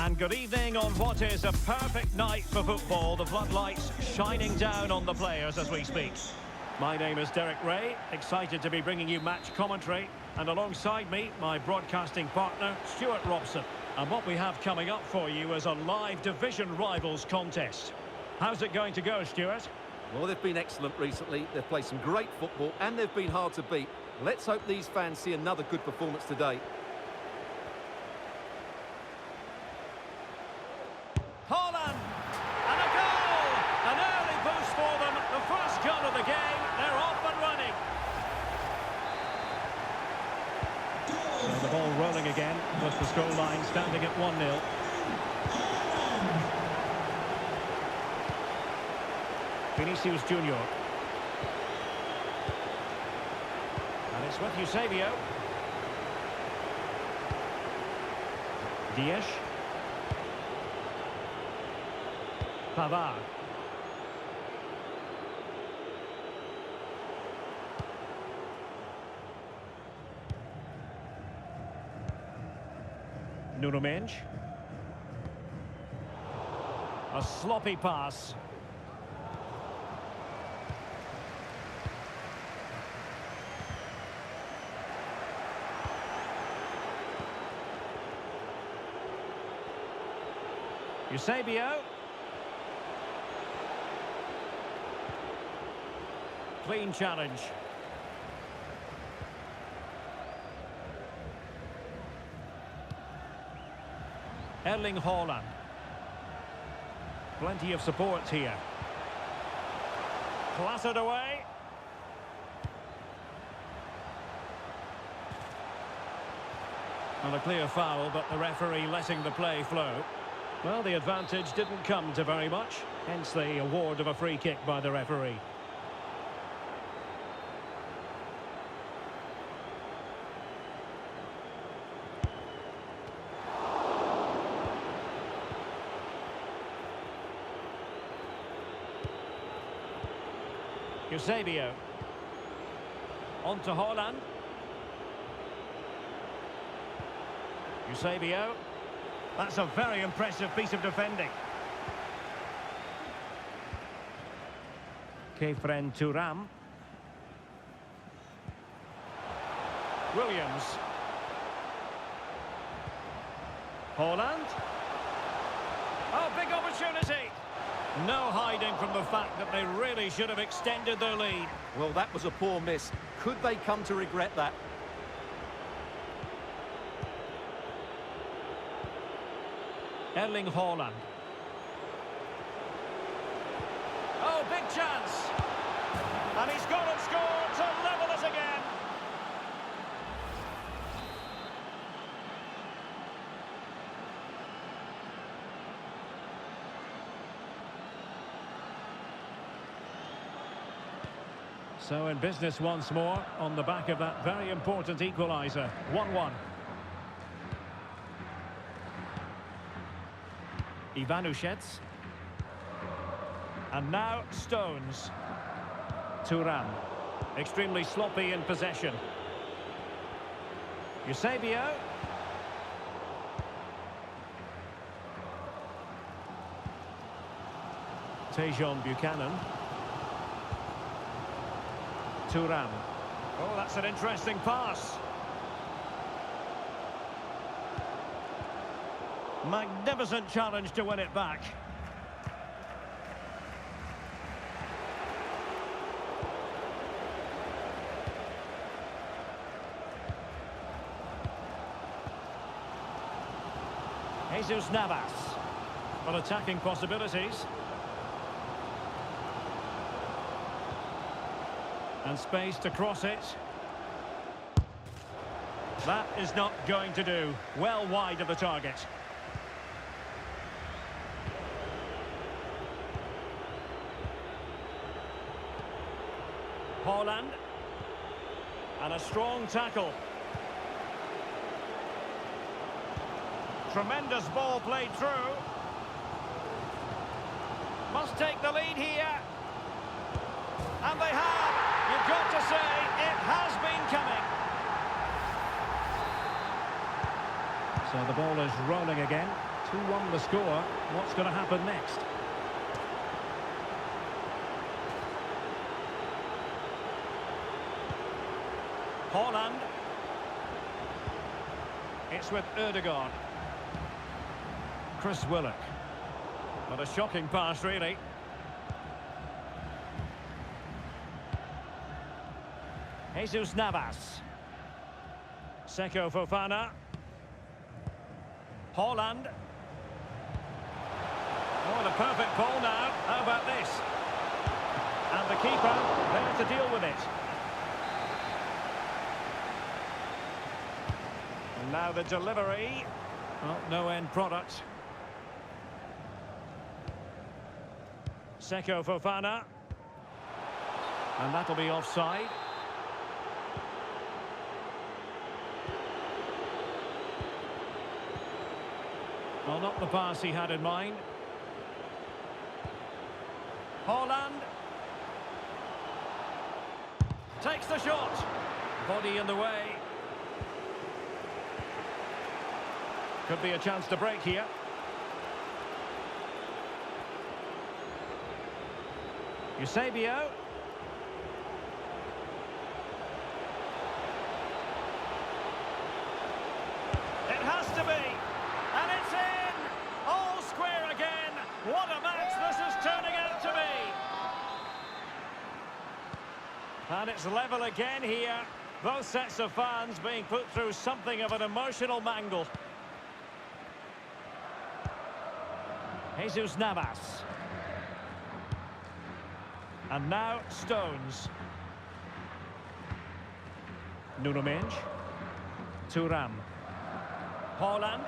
And good evening on what is a perfect night for football. The floodlights shining down on the players as we speak. My name is Derek Ray, excited to be bringing you match commentary. And alongside me, my broadcasting partner, Stuart Robson. And what we have coming up for you is a live division rivals contest. How's it going to go, Stuart? Well, they've been excellent recently. They've played some great football and they've been hard to beat. Let's hope these fans see another good performance today. Haaland! And a goal! An early boost for them. The first goal of the game. They're off and running. And the ball rolling again with the scoreline standing at 1-0. Vinicius Junior. And it's with Eusebio. Dias. Pavard. Nuno Mendes. A sloppy pass. Eusebio. Clean challenge. Erling Haaland. Plenty of support here. Clattered away. And a clear foul, but the referee letting the play flow. Well, the advantage didn't come to very much, hence the award of a free kick by the referee. Eusebio. On to Haaland. Eusebio. That's a very impressive piece of defending. Kefren Thuram. Williams. Haaland. Oh, big opportunity. No hiding from the fact that they really should have extended their lead. Well, that was a poor miss. Could they come to regret that? Erling Haaland. Oh, big chance. And he's gone and scored to level us again. So in business once more on the back of that very important equaliser. 1-1. Ivanushets. And now Stones. Thuram. Extremely sloppy in possession. Eusebio. Tejon Buchanan. Thuram. Oh, that's an interesting pass. Magnificent challenge to win it back. Jesus Navas. Well, attacking possibilities. And space to cross it. That is not going to do. Well wide of the target. Haaland. And a strong tackle. Tremendous ball played through. Must take the lead here. And they have. You've got to say, it has been coming. So the ball is rolling again. 2-1 the score. What's going to happen next? Haaland. It's with Ødegaard. Chris Willock. What a shocking pass, really. Jesus Navas. Seko Fofana. Haaland. Oh, and a perfect ball now. How about this? And the keeper there to deal with it. And now the delivery. Well, no end product. Seko Fofana. And that'll be offside. Well, not the pass he had in mind. Haaland. Takes the shot. Body in the way. Could be a chance to break here. Eusebio. It has to be. And it's in! All square again. What a match this is turning out to be. And it's level again here. Both sets of fans being put through something of an emotional mangle. Jesus Navas. And now Stones. Nuno Mendes. Thuram. Haaland.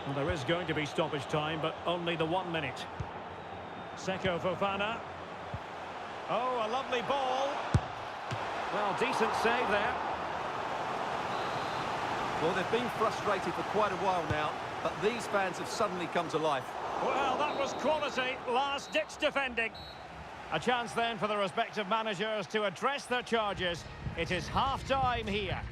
Well, there is going to be stoppage time, but only the 1 minute. Seko Fofana. Oh, a lovely ball. Well, decent save there. Well, they've been frustrated for quite a while now, but these fans have suddenly come to life. Well, that was quality. Last-ditch defending. A chance then for the respective managers to address their charges. It is half-time here.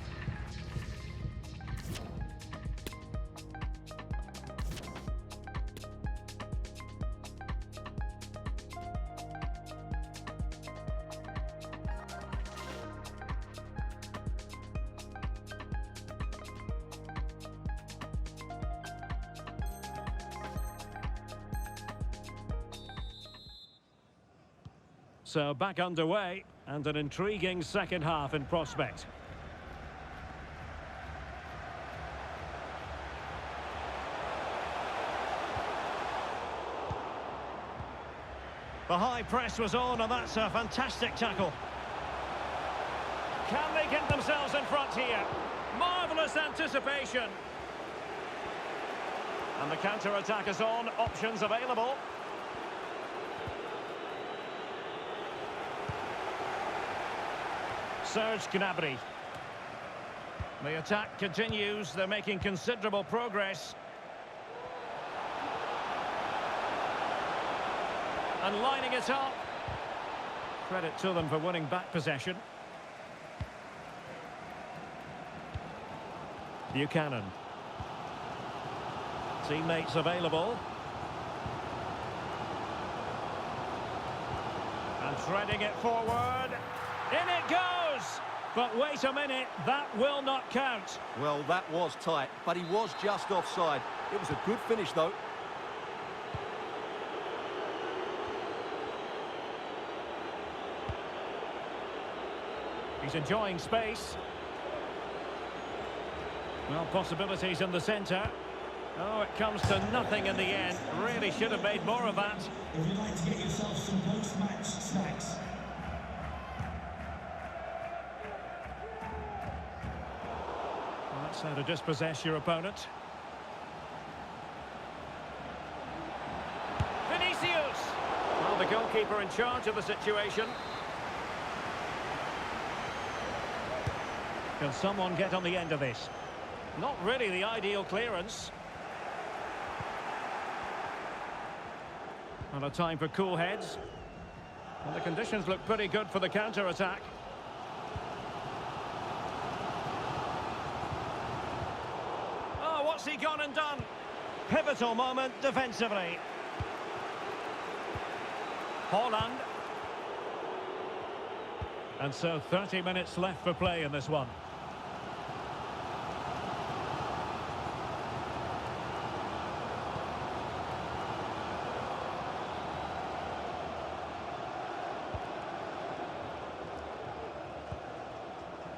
So back underway, and an intriguing second half in prospect. The high press was on, and that's a fantastic tackle. Can they get themselves in front here? Marvellous anticipation. And the counter-attack is on, options available. Serge Gnabry. The attack continues. They're making considerable progress. And lining it up. Credit to them for winning back possession. Buchanan. Teammates available. And threading it forward. In it goes! But wait a minute, that will not count. Well, that was tight, but he was just offside. It was a good finish, though. He's enjoying space. Well, possibilities in the centre. Oh, it comes to nothing in the end. Really should have made more of that. If you'd like to get yourself some post-match snacks. Well, that's how to dispossess your opponent. Vinicius! Well, the goalkeeper in charge of the situation. Can someone get on the end of this? Not really the ideal clearance. And a time for cool heads. And the conditions look pretty good for the counter-attack. one and done. Pivotal moment defensively. Haaland. And so 30 minutes left for play in this one.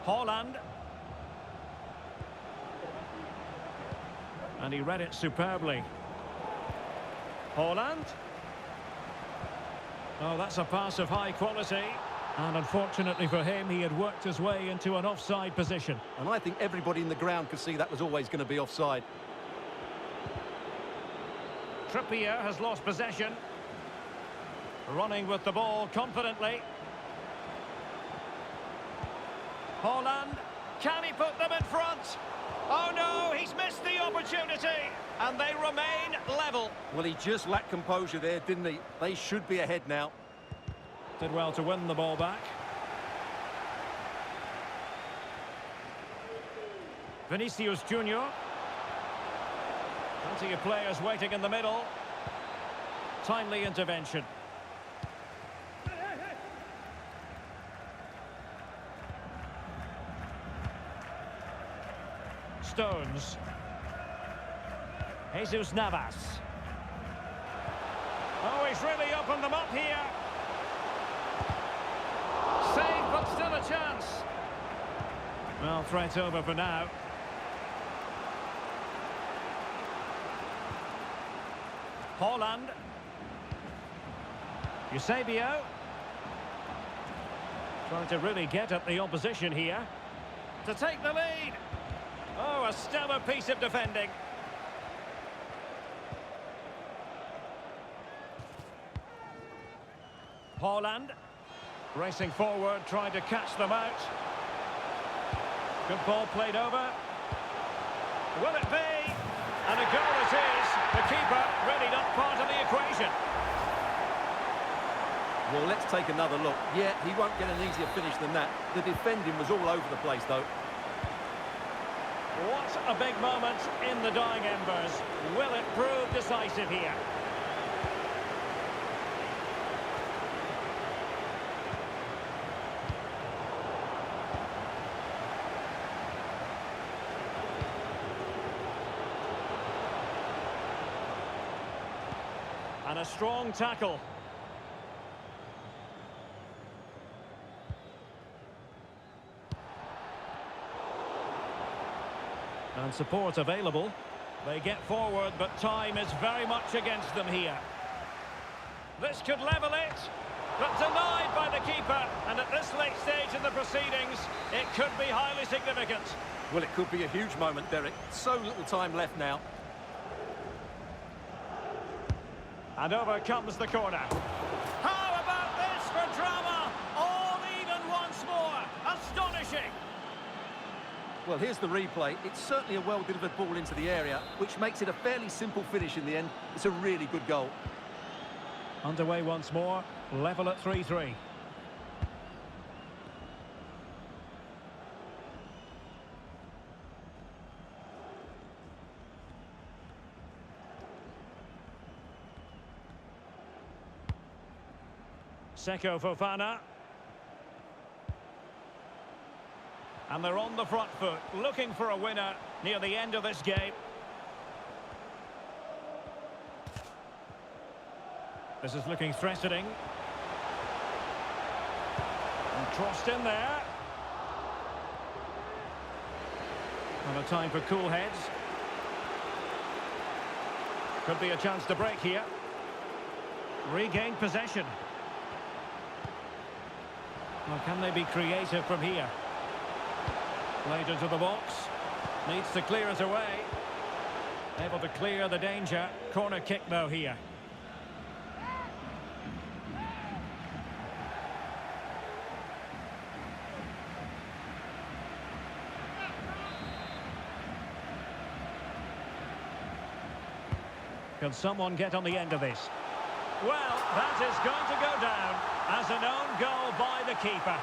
Haaland. And he read it superbly. Haaland. Oh, that's a pass of high quality. And unfortunately for him, he had worked his way into an offside position. And I think everybody in the ground could see that was always going to be offside. Trippier has lost possession. Running with the ball confidently. Haaland, can he put them in front? Oh no, he's missed the opportunity, and they remain level. Well, he just lacked composure there, didn't he? They should be ahead now. Did well to win the ball back. Vinicius Junior. Plenty of players waiting in the middle. Timely intervention. Stones. Jesus Navas. Oh, he's really opened them up here. Save, but still a chance. Well, threat over for now. Haaland. Eusebio. Trying to really get at the opposition here. To take the lead. Oh, a stellar piece of defending. Haaland. Racing forward, trying to catch them out. Good ball played over. Will it be? And a goal it is. The keeper really not part of the equation. Well, let's take another look. Yeah, he won't get an easier finish than that. The defending was all over the place, though. What a big moment in the dying embers. Will it prove decisive here? And a strong tackle. And support available. They get forward, but time is very much against them here. This could level it, but denied by the keeper. And at this late stage in the proceedings, it could be highly significant. Well, it could be a huge moment, Derek. So little time left now. And over comes the corner. How about this for drama? All even once more. Astonishing. Well, here's the replay. It's certainly a well-delivered ball into the area, which makes it a fairly simple finish in the end. It's a really good goal. Underway once more. Level at 3-3. Seko Fofana. And they're on the front foot, looking for a winner near the end of this game. This is looking threatening. And crossed in there. And a time for cool heads. Could be a chance to break here. Regained possession. Well, can they be creative from here? Played into the box. Needs to clear it away. Able to clear the danger. Corner kick though here. Can someone get on the end of this? Well, that is going to go down as an own goal by the keeper.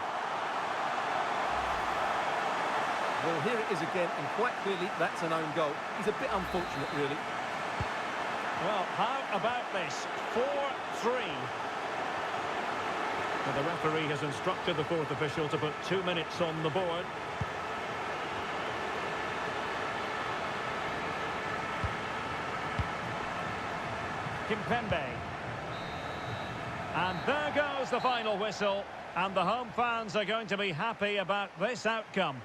Well, here it is again, and quite clearly that's an own goal. He's a bit unfortunate, really. Well, how about this? 4-3. And the referee has instructed the fourth official to put 2 minutes on the board. Kimpembe. And there goes the final whistle. And the home fans are going to be happy about this outcome.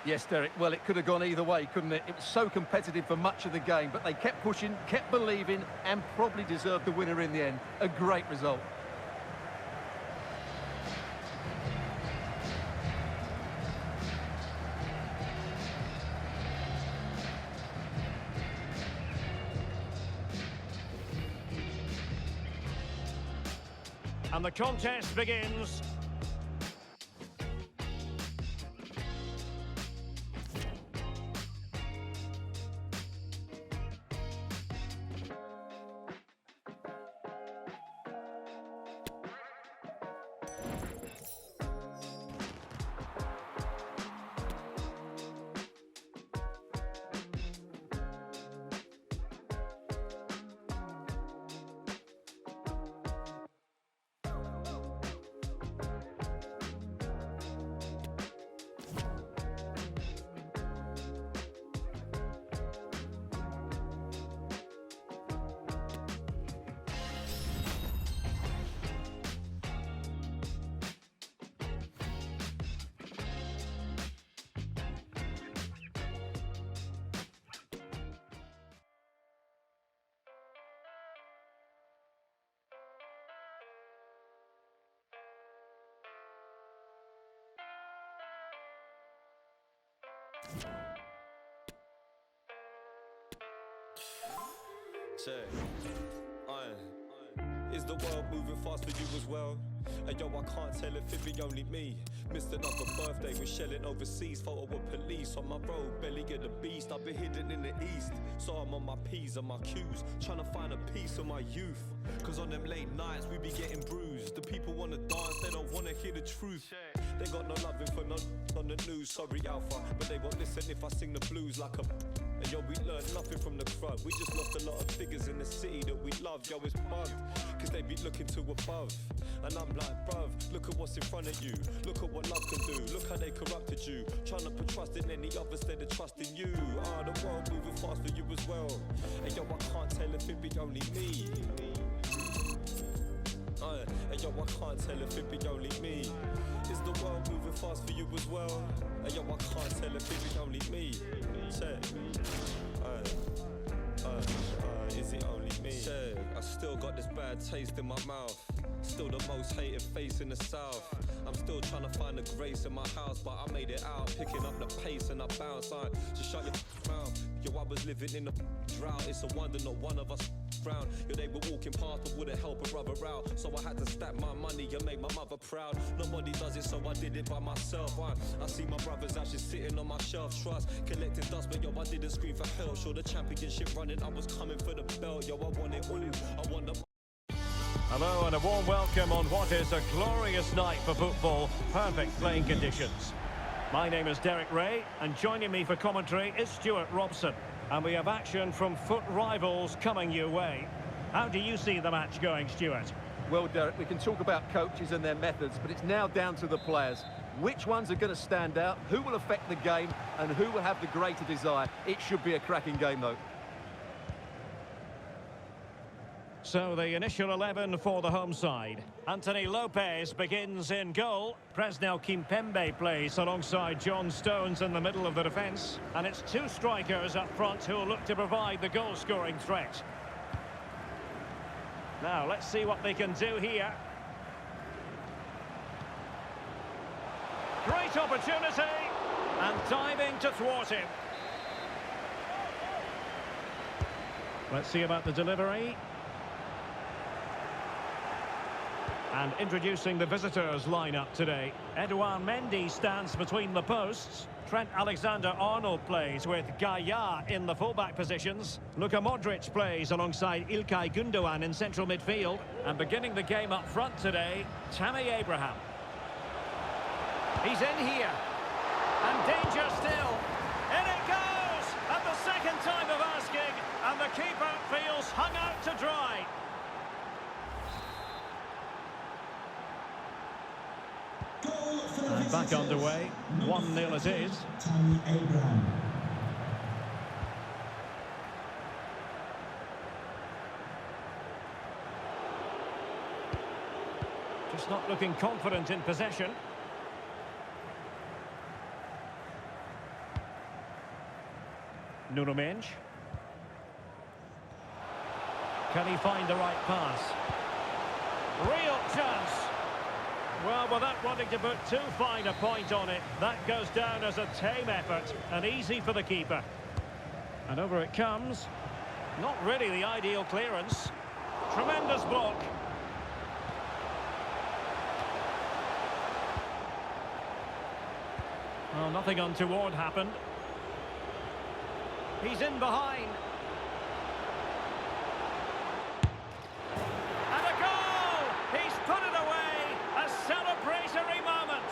Yes, Derek, well, it could have gone either way, couldn't it? It was so competitive for much of the game, but they kept pushing, kept believing, and probably deserved the winner in the end. A great result. And the contest begins. Check. Is the world moving fast for you as well? And yo, I can't tell if it be only me. Missed another birthday with shelling overseas. Photo with police on my road, belly of the beast. I've been hidden in the east, so I'm on my P's and my Q's, trying to find a piece of my youth. Cause on them late nights we be getting bruised. The people wanna dance, they don't wanna hear the truth. They got no loving for none on the news. Sorry Alpha, but they won't listen if I sing the blues like a. And yo, we learned nothing from the crowd. We just lost a lot of figures in the city that we love. Yo, it's bugged, cause they be looking to above. And I'm like, bruv, look at what's in front of you. Look at what love can do. Look how they corrupted you. Trying to put trust in any other instead of trusting you. The world moving fast for you as well. And yo, I can't tell if it be only me. And yo, I can't tell if it be only me. Is the world moving fast for you as well? And yo, I can't tell if it be only me. Check. Is it only me? Check. I still got this bad taste in my mouth. Still the most hated face in the south. I'm still trying to find the grace in my house, but I made it out, picking up the pace and I bounce. Just shut your mouth. Yo, I was living in a drought. It's a wonder not one of us drowned. Yo, they were walking past but wouldn't help a brother out. So I had to stack my money and make my mother proud. Nobody does it, so I did it by myself. I see my brothers actually sitting on my shelf. Trust, collecting dust, but yo, I didn't scream for help. Sure, the championship running, I was coming for the belt. Yo, I want it all. I want the... Hello and a warm welcome on what is a glorious night for football. Perfect playing conditions. My name is Derek Ray, and joining me for commentary is Stuart Robson. And we have action from foot rivals coming your way. How do you see the match going, Stuart? Well, Derek, we can talk about coaches and their methods, but it's now down to the players. Which ones are going to stand out, who will affect the game, and who will have the greater desire? It should be a cracking game, though. So the initial 11 for the home side. Anthony Lopez begins in goal. Presnel Kimpembe plays alongside John Stones in the middle of the defence. And it's two strikers up front who will look to provide the goal-scoring threat. Now, let's see what they can do here. Great opportunity. And diving to thwart him. Let's see about the delivery. And introducing the visitors lineup today. Edouard Mendy stands between the posts. Trent Alexander-Arnold plays with Gaia in the fullback positions. Luka Modric plays alongside İlkay Gündoğan in central midfield. And beginning the game up front today, Tammy Abraham. He's in here. And danger still. the keeper feels hung out to dry. Goal for the And back visitors. underway. Number 1-0 it 30, is. Tammy Abraham. Just not looking confident in possession. Nuno Mendes. Can he find the right pass? Real chance. Well, without wanting to put too fine a point on it, that goes down as a tame effort and easy for the keeper. And over it comes. Not really the ideal clearance. Tremendous block. Well, nothing untoward happened. He's in behind. And a goal! He's put it away! A celebratory moment!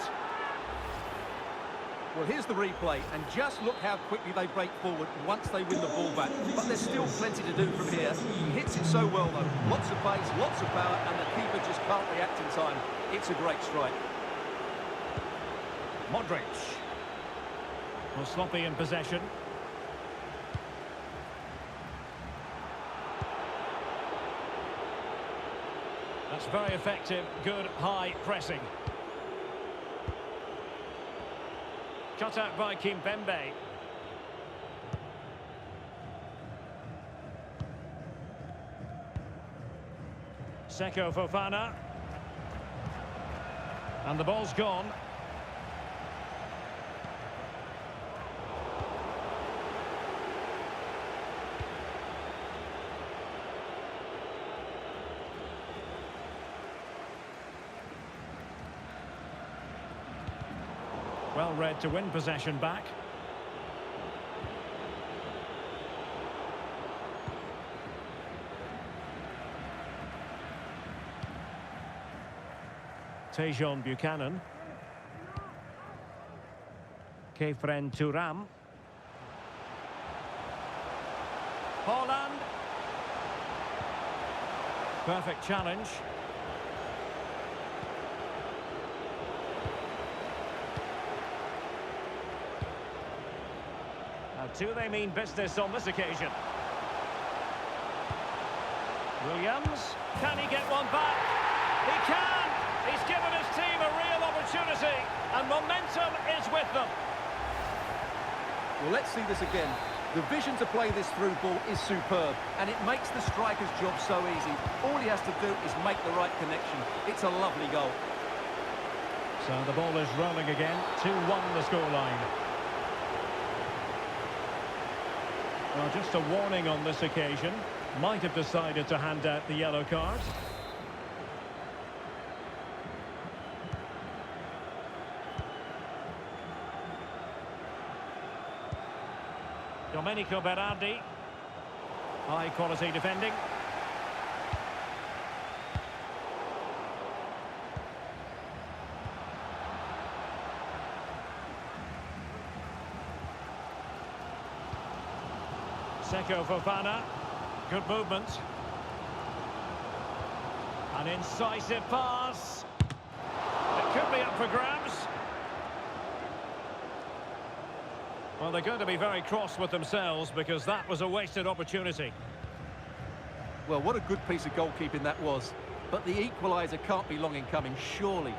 Well, here's the replay, and just look how quickly they break forward once they win the ball back. But there's still plenty to do from here. He hits it so well, though. Lots of pace, lots of power, and the keeper just can't react in time. It's a great strike. Modric. Well, sloppy in possession. That's very effective. Good high pressing. Cut out by Kimpembe. Seko Fofana. And the ball's gone. Well read to win possession back. Tejon Buchanan. Kefren Turam. Haaland. Perfect challenge. Do they mean business on this occasion? Williams, can he get one back? He can! He's given his team a real opportunity, and momentum is with them. Well, let's see this again. The vision to play this through ball is superb, and it makes the striker's job so easy. All he has to do is make the right connection. It's a lovely goal. So the ball is rolling again. 2-1 the scoreline. Well, just a warning on this occasion. Might have decided to hand out the yellow card. Domenico Berardi. High quality defending. Seko Fofana, good movement. An incisive pass. It could be up for grabs. Well, they're going to be very cross with themselves because that was a wasted opportunity. Well, what a good piece of goalkeeping that was. But the equaliser can't be long in coming, surely.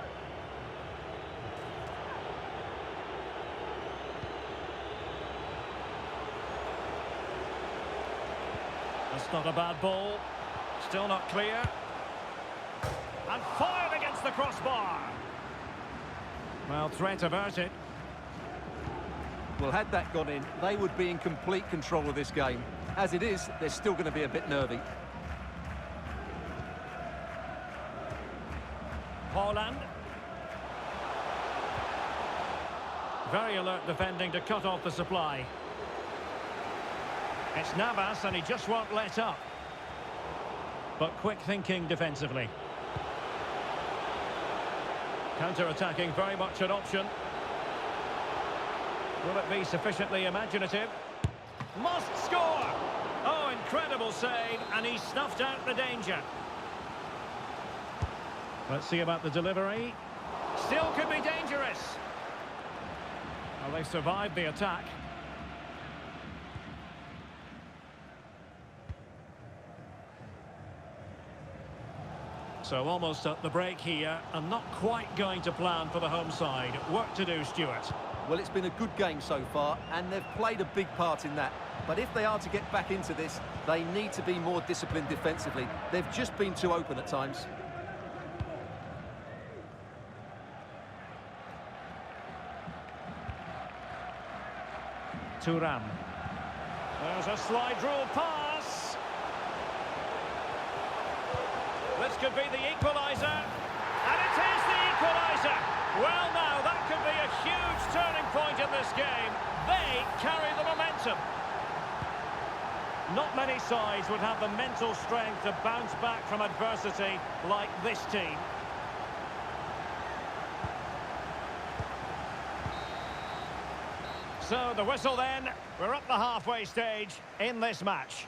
That's not a bad ball. Still not clear. And fired against the crossbar. Well, threat averted. Well, had that gone in, they would be in complete control of this game. As it is, they're still going to be a bit nervy. Haaland. Very alert defending to cut off the supply. It's Navas and he just won't let up. But quick thinking defensively. Counter-attacking, very much an option. Will it be sufficiently imaginative? Must score! Oh, in Incredible save, and he snuffed out the danger. Let's see about the delivery. Still could be dangerous. Well, they've survived the attack. So almost at the break here, and not quite going to plan for the home side. Work to do, Stuart. Well, it's been a good game so far, and they've played a big part in that. But if they are to get back into this, they need to be more disciplined defensively. They've just been too open at times. Thuram. There's a slide rule pass. This could be the equaliser. And it is the equaliser. Well, now, that could be a huge turning point in this game. They carry the momentum. Not many sides would have the mental strength to bounce back from adversity like this team. So the whistle then. We're up the halfway stage in this match.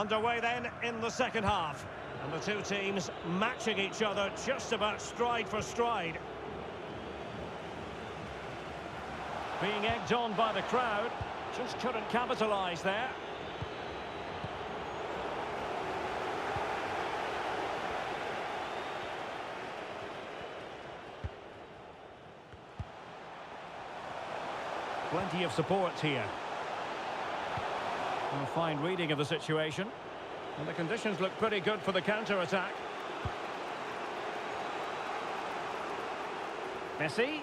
Underway then in the second half. And the two teams matching each other just about stride for stride. Being egged on by the crowd. Just couldn't capitalise there. Plenty of support here. A fine reading of the situation. And the conditions look pretty good for the counter-attack. Messi.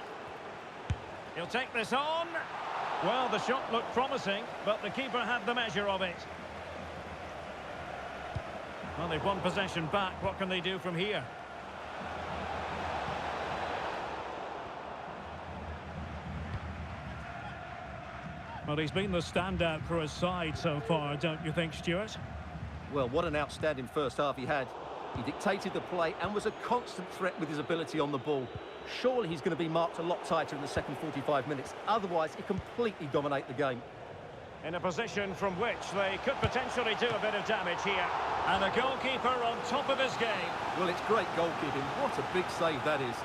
He'll take this on. Well, the shot looked promising, but the keeper had the measure of it. Well, they've won possession back. What can they do from here? Well, he's been the standout for his side so far, don't you think, Stuart? Well, what an outstanding first half he had. He dictated the play and was a constant threat with his ability on the ball. Surely he's going to be marked a lot tighter in the second 45 minutes. Otherwise, he completely dominate the game. In a position from which they could potentially do a bit of damage here. And the goalkeeper on top of his game. Well, it's great goalkeeping. What a big save that is.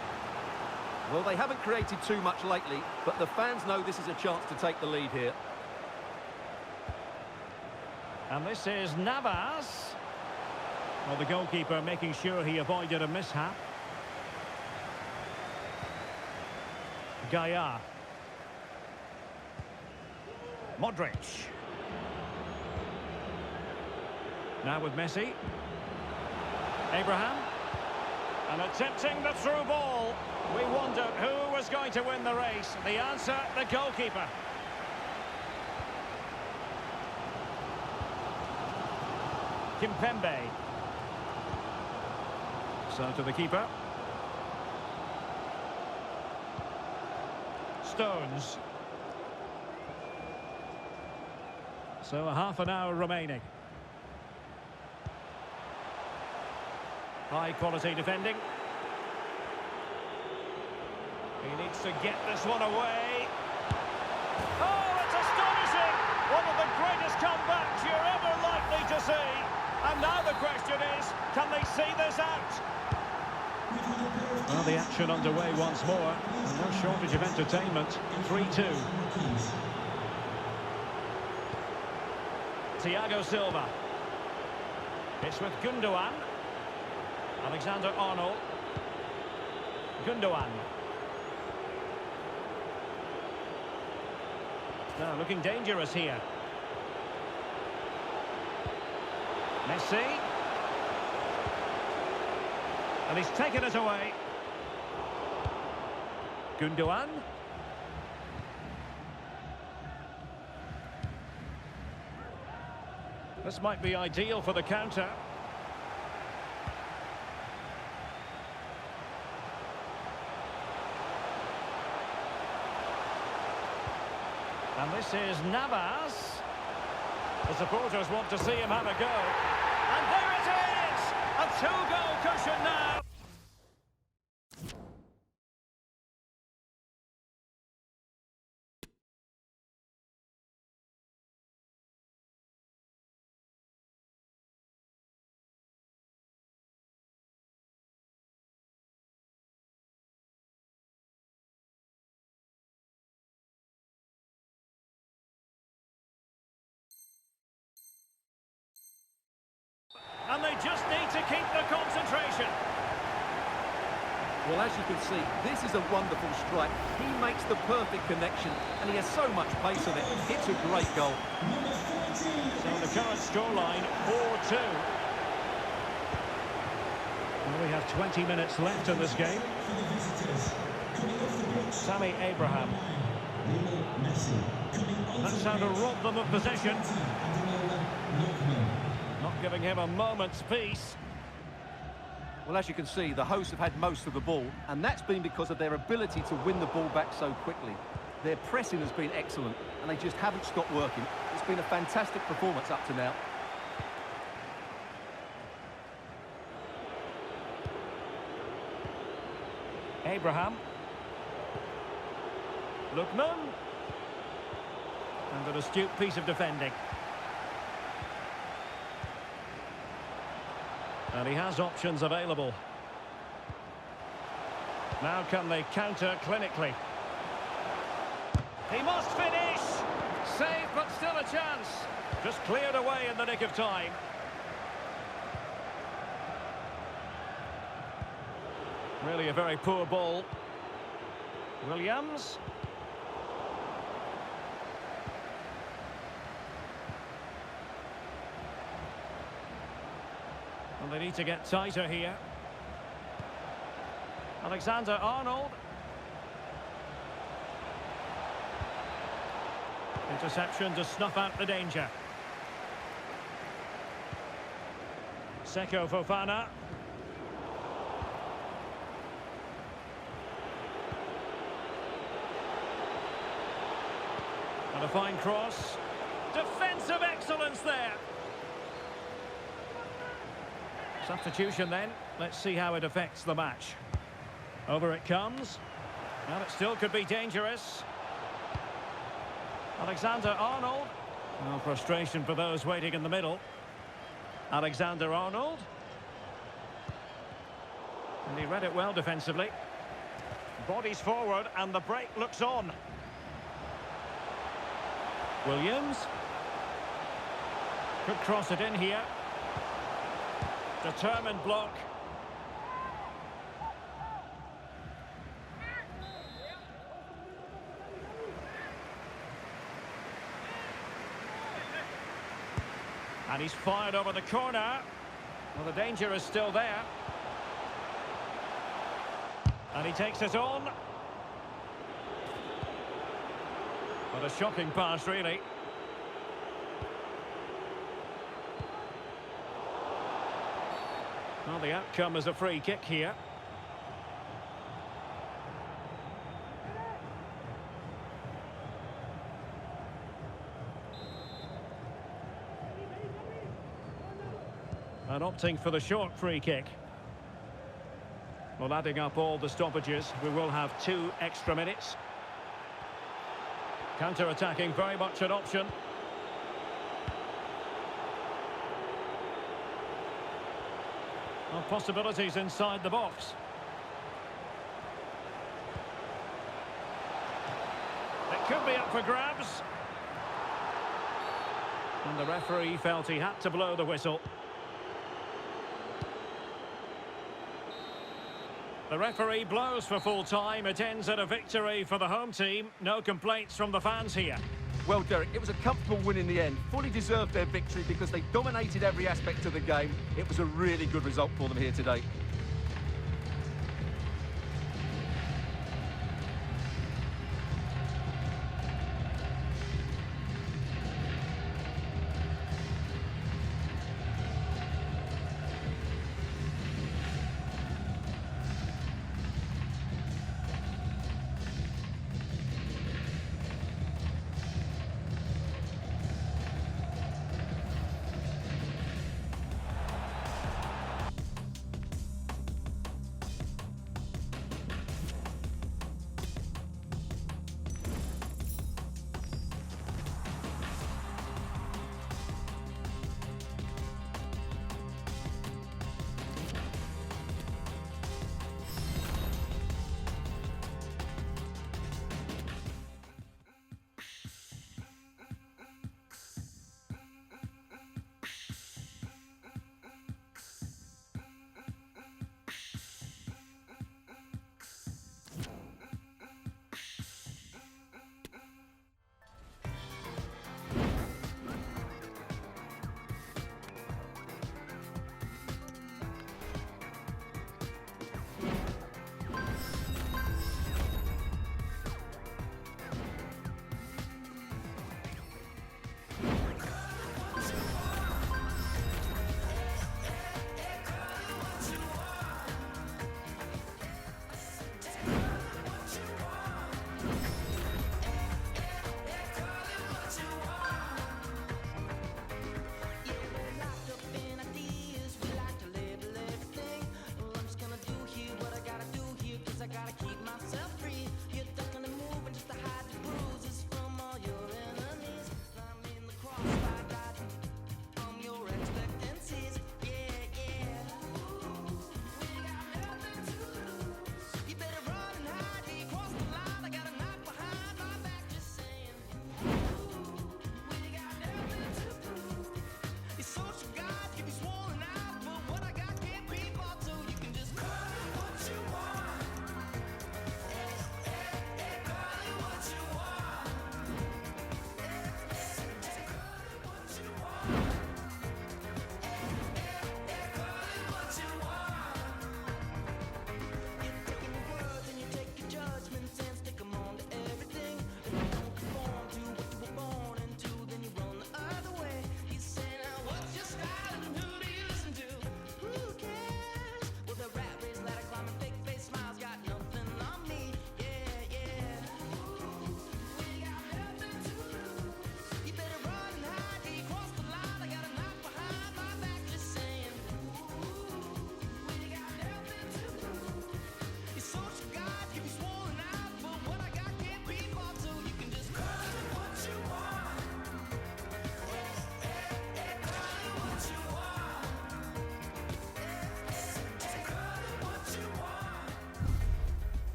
Well, they haven't created too much lately, but the fans know this is a chance to take the lead here. And this is Navas. Well, the goalkeeper making sure he avoided a mishap. Gaia. Modric. Now with Messi. Abraham. And attempting the through ball. We wondered who was going to win the race. The answer, the goalkeeper. Kimpembe. So to the keeper. Stones. So a half an hour remaining. High quality defending. He needs to get this one away. Oh, it's astonishing! One of the greatest comebacks you're ever likely to see. And now the question is, can they see this out? Well, the action underway once more. And no shortage of entertainment. 3-2. Thiago Silva. It's with Gundogan. Alexander-Arnold. Gundogan. Now looking dangerous here. Messi. And he's taken it away. Gundogan. This might be ideal for the counter. And this is Navas. The supporters want to see him have a go. And there it is! A two-goal cushion now. And they just need to keep the concentration. Well, as you can see, this is a wonderful strike. He makes the perfect connection, and he has so much pace on it. It's a great goal. So the current scoreline, 4-2. Well, we have 20 minutes left in this game. Tammy Abraham. That's how to rob them of possession. Not giving him a moment's peace. Well, as you can see, the hosts have had most of the ball, and that's been because of their ability to win the ball back so quickly. Their pressing has been excellent, and they just haven't stopped working. It's been a fantastic performance up to now. Abraham. Lookman. And an astute piece of defending. And he has options available. Now can they counter clinically? He must finish! Save, but still a chance. Just cleared away in the nick of time. Really a very poor ball. Williams. Well, they need to get tighter here. Alexander-Arnold. Interception to snuff out the danger. Seko Fofana. And a fine cross. Defensive excellence there. Substitution then. Let's see how it affects the match. Over it comes. Well, it still could be dangerous. Alexander-Arnold. No frustration for those waiting in the middle. Alexander-Arnold. And he read it well defensively. Bodies forward and the break looks on. Williams. Could cross it in here. Determined block. And he's fired over the corner. Well, the danger is still there. And he takes it on. What a shocking pass, really. Well, the outcome is a free kick here. And opting for the short free kick. Well, adding up all the stoppages, we will have 2 extra minutes. Counter-attacking, very much an option. Well, possibilities inside the box. It could be up for grabs. And the referee felt he had to blow the whistle. The referee blows for full time. It ends at a victory for the home team. No complaints from the fans here. Well, Derek, it was a comfortable win in the end. Fully deserved their victory because they dominated every aspect of the game. It was a really good result for them here today.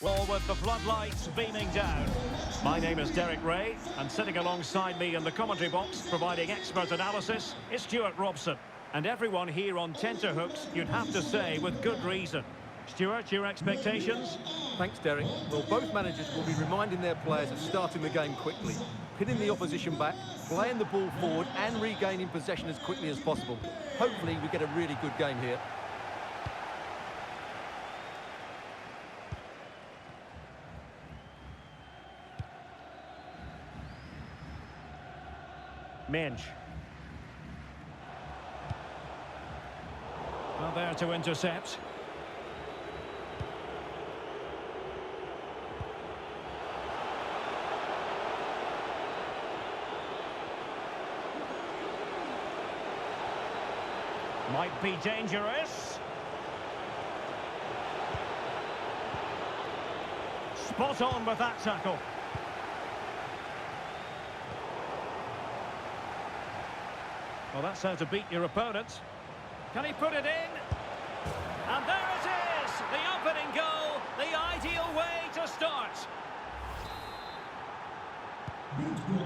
Well, with the floodlights beaming down, my name is Derek Ray, and sitting alongside me in the commentary box, providing expert analysis, is Stuart Robson. And everyone here on tenterhooks, you'd have to say, with good reason. Stuart, your expectations? Thanks, Derek. Well, both managers will be reminding their players of starting the game quickly, pinning the opposition back, playing the ball forward and regaining possession as quickly as possible. Hopefully, we get a really good game here. Minge. Well, there to intercept. Might be dangerous. Spot on with that tackle. Well, that's how to beat your opponent. Can he put it in? And there it is! The opening goal, the ideal way to start.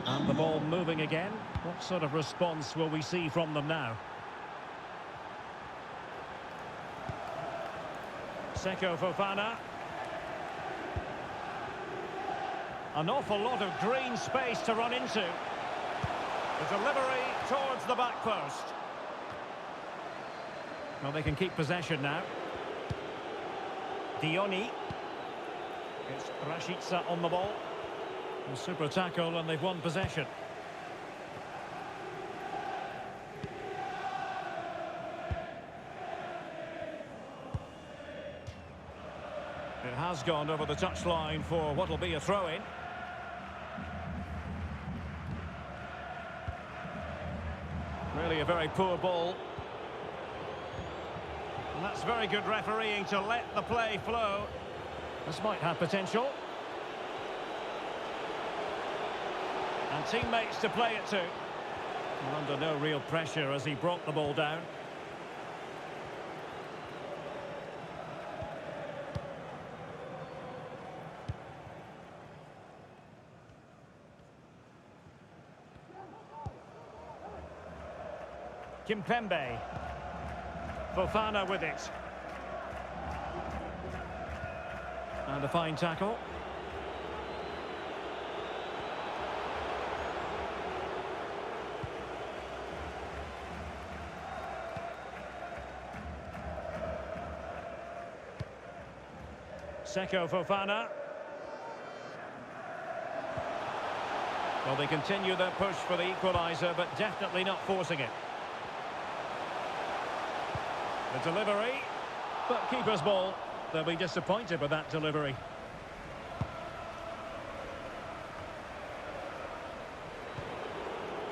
And the ball moving again. What sort of response will we see from them now? Seko Fofana. An awful lot of green space to run into. The delivery towards the back post. Well, they can keep possession now. Dioni. It's Rashica on the ball. A super tackle and they've won possession. It has gone over the touchline for what will be a throw-in. Really a very poor ball. And that's very good refereeing to let the play flow. This might have potential. And teammates to play it to. And under no real pressure as he brought the ball down. Kimpembe. Fofana with it. And a fine tackle. Seko Fofana. Well, they continue their push for the equaliser, but definitely not forcing it. The delivery, but keeper's ball. They'll be disappointed with that delivery.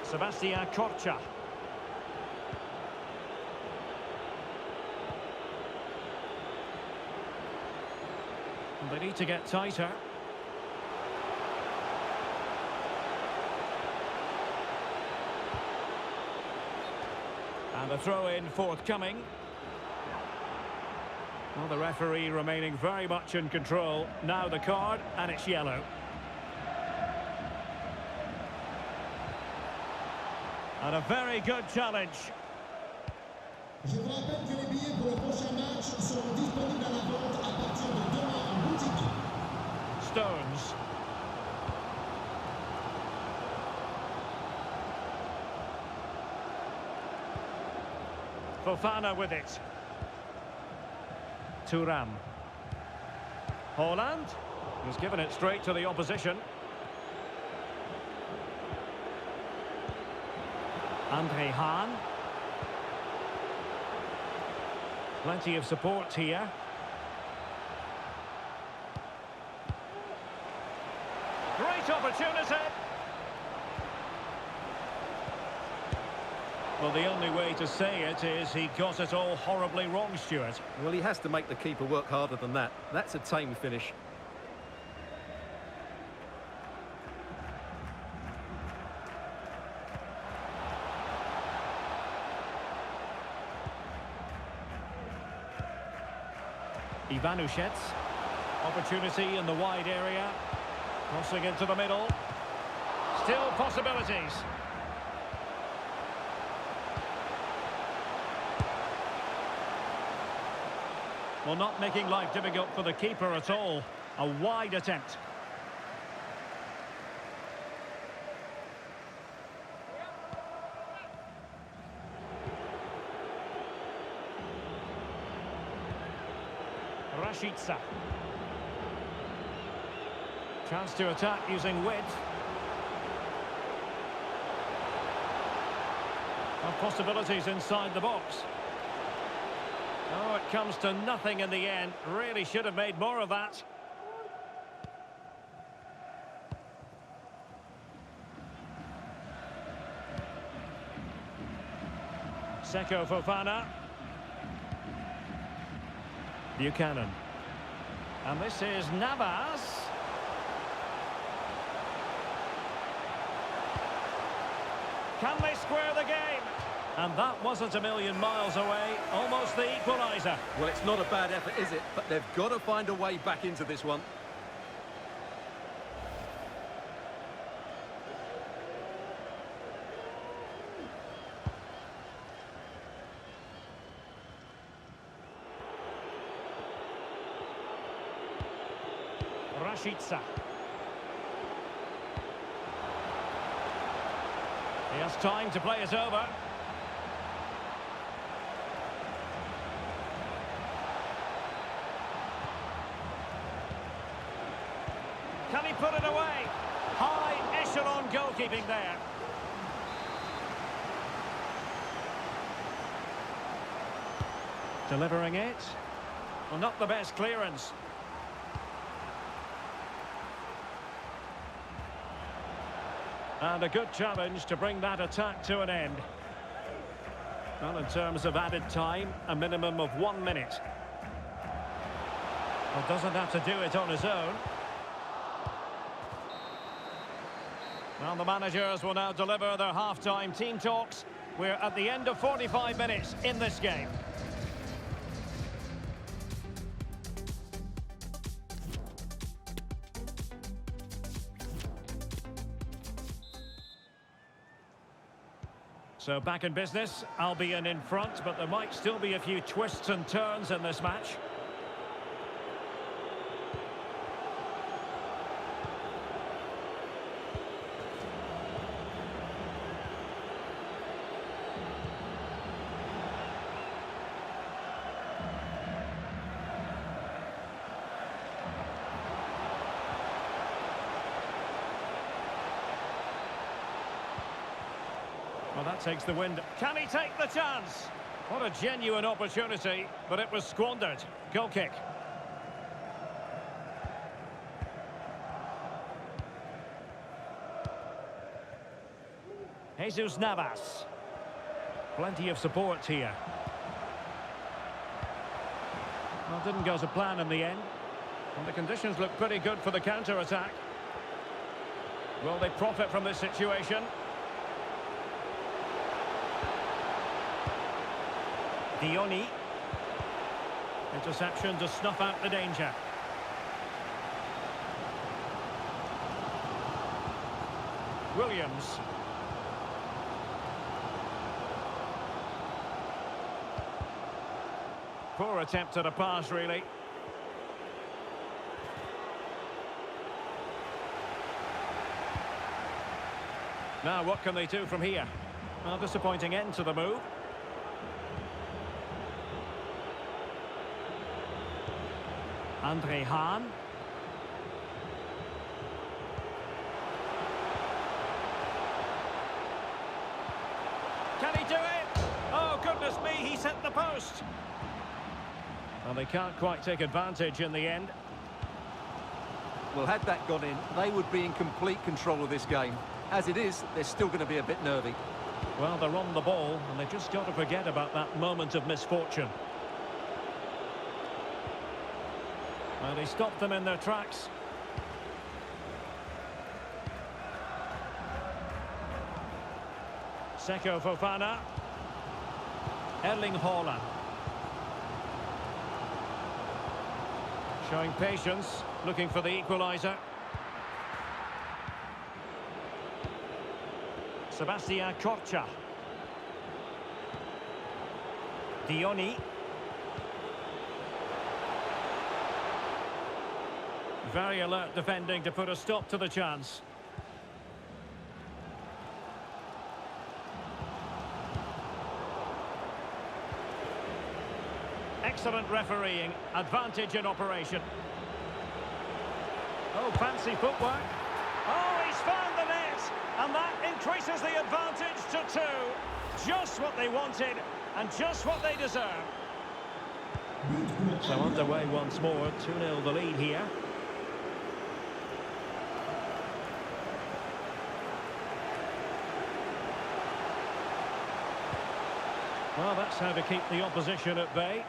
Sebastian Corcha. And they need to get tighter. And the throw-in forthcoming. Well, the referee remaining very much in control. Now the card, and it's yellow. And a very good challenge. Je vous rappelle que les billets pour le prochain match seront disponibles à la vente à partir de demain en boutique. Stones. Fofana with it. Thuram. Haaland. He's given it straight to the opposition. Andre Hahn. Plenty of support here. Great opportunity. Well, the only way to say it is he got it all horribly wrong, Stuart. Well, he has to make the keeper work harder than that. That's a tame finish. Ivanushets. Opportunity in the wide area. Crossing into the middle. Still possibilities. Well, not making life difficult for the keeper at all. A wide attempt. Rashica. Chance to attack using width. Well, possibilities inside the box. Oh, it comes to nothing in the end. Really should have made more of that. Seko Fofana. Buchanan. And this is Navas. Can they square the game? And that wasn't a million miles away. Almost the equaliser. Well, it's not a bad effort, is it? But they've got to find a way back into this one. Rashica. He has time to play it over. Can he put it away? High echelon goalkeeping there. Delivering it. Well, not the best clearance. And a good challenge to bring that attack to an end. Well, in terms of added time, a minimum of 1 minute. Well, doesn't have to do it on his own. Well, the managers will now deliver their half-time team talks. We're at the end of 45 minutes in this game. So back in business, Albion in front, but there might still be a few twists and turns in this match. Well, that takes the wind. Can he take the chance? What a genuine opportunity, but it was squandered. Goal kick. Jesus Navas. Plenty of support here. Well, didn't go to plan in the end. And the conditions look pretty good for the counter-attack. Will they profit from this situation? Dioni. Interception to snuff out the danger. Williams. Poor attempt at a pass, really. Now, what can they do from here? Well, disappointing end to the move. Andre Hahn. Can he do it? Oh, goodness me, he's hit the post. Well, they can't quite take advantage in the end. Well, had that gone in, they would be in complete control of this game. As it is, they're still going to be a bit nervy. Well, they're on the ball, and they've just got to forget about that moment of misfortune. And he stopped them in their tracks. Seko Fofana. Erling Haaland. Showing patience, looking for the equaliser. Sebastian Corcha. Dioni. Very alert defending to put a stop to the chance. Excellent refereeing, advantage in operation. Oh, fancy footwork. Oh, he's found the net, and that increases the advantage to 2. Just what they wanted, and just what they deserve. So underway once more, 2-0 the lead here. Well, that's how to keep the opposition at bay.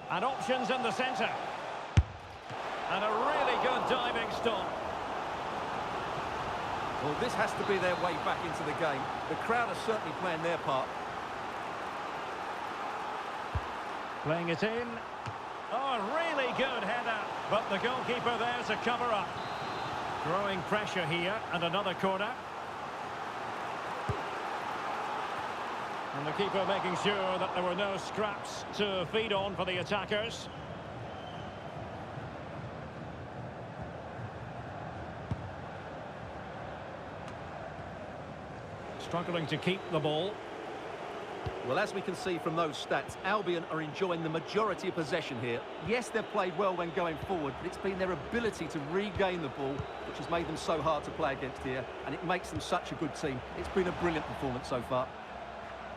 And options in the centre. And a really good diving stop. Well, this has to be their way back into the game. The crowd are certainly playing their part. Playing it in. Oh, really good header. But the goalkeeper there to cover up. Growing pressure here, and another corner. And the keeper making sure that there were no scraps to feed on for the attackers. Struggling to keep the ball. Well, as we can see from those stats, Albion are enjoying the majority of possession here. Yes, they've played well when going forward, but it's been their ability to regain the ball which has made them so hard to play against here, and it makes them such a good team. It's been a brilliant performance so far.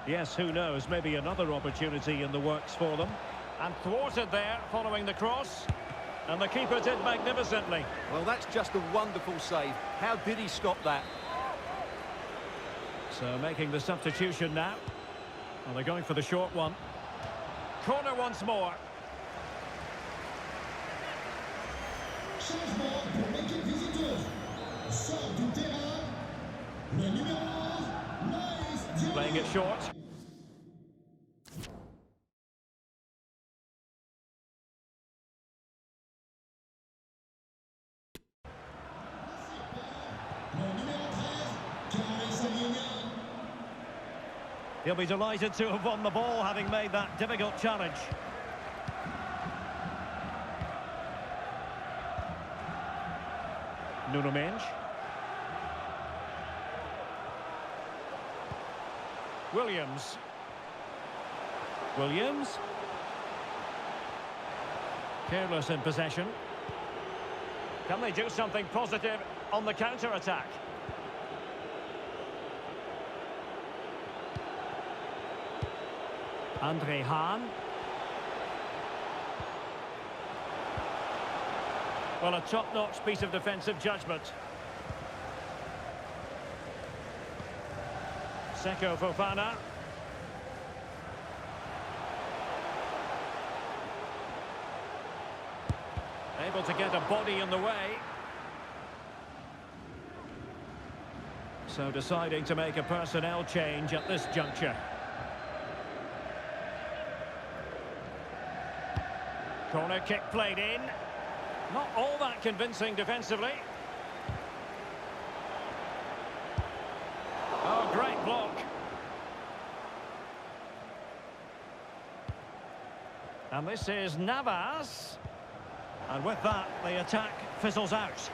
Yes, who knows, maybe another opportunity in the works for them. And thwarted there following the cross. And the keeper did magnificently. Well, that's just a wonderful save. How did he stop that? So making the substitution now. Well, they're going for the short one. Corner once more. Changement pour l'équipe visiteuse. Sort du terrain. Le numéro 11, Playing it short. He'll be delighted to have won the ball, having made that difficult challenge. Nuno Mendes. Williams. Williams. Careless in possession. Can they do something positive on the counter-attack? Andre Hahn. Well, a top-notch piece of defensive judgment. Seko Fofana. Able to get a body in the way. So deciding to make a personnel change at this juncture. Corner kick played in. Not all that convincing defensively. Oh, great block. And this is Navas. And with that, the attack fizzles out.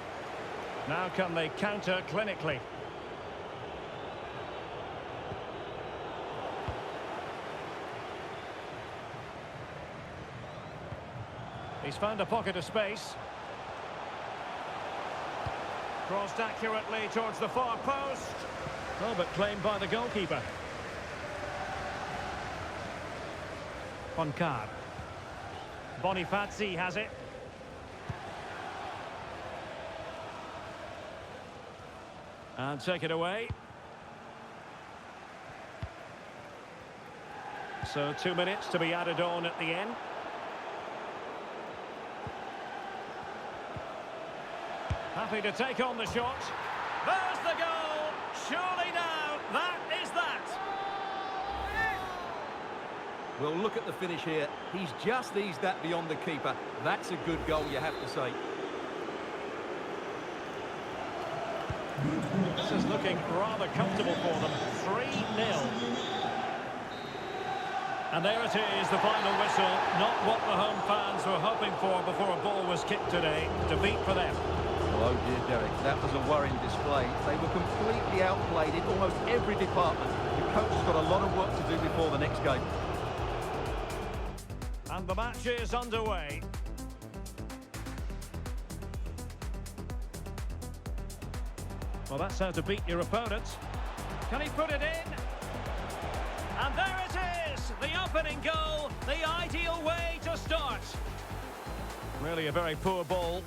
Now can they counter clinically? He's found a pocket of space. Crossed accurately towards the far post. Oh, but claimed by the goalkeeper. Foncar. Bonifazi has it. And take it away. So 2 minutes to be added on at the end. Happy to take on the shot. There's the goal. Surely now, that is that. Well, look at the finish here. He's just eased that beyond the keeper. That's a good goal, you have to say. This is looking rather comfortable for them. 3-0. And there it is, the final whistle. Not what the home fans were hoping for before a ball was kicked today. Defeat for them. Well, oh dear, Derek, that was a worrying display. They were completely outplayed in almost every department. The coach has got a lot of work to do before the next game. And the match is underway. Well, that's how to beat your opponent. Can he put it in? And there it is! The opening goal, the ideal way to start. Really a very poor ball.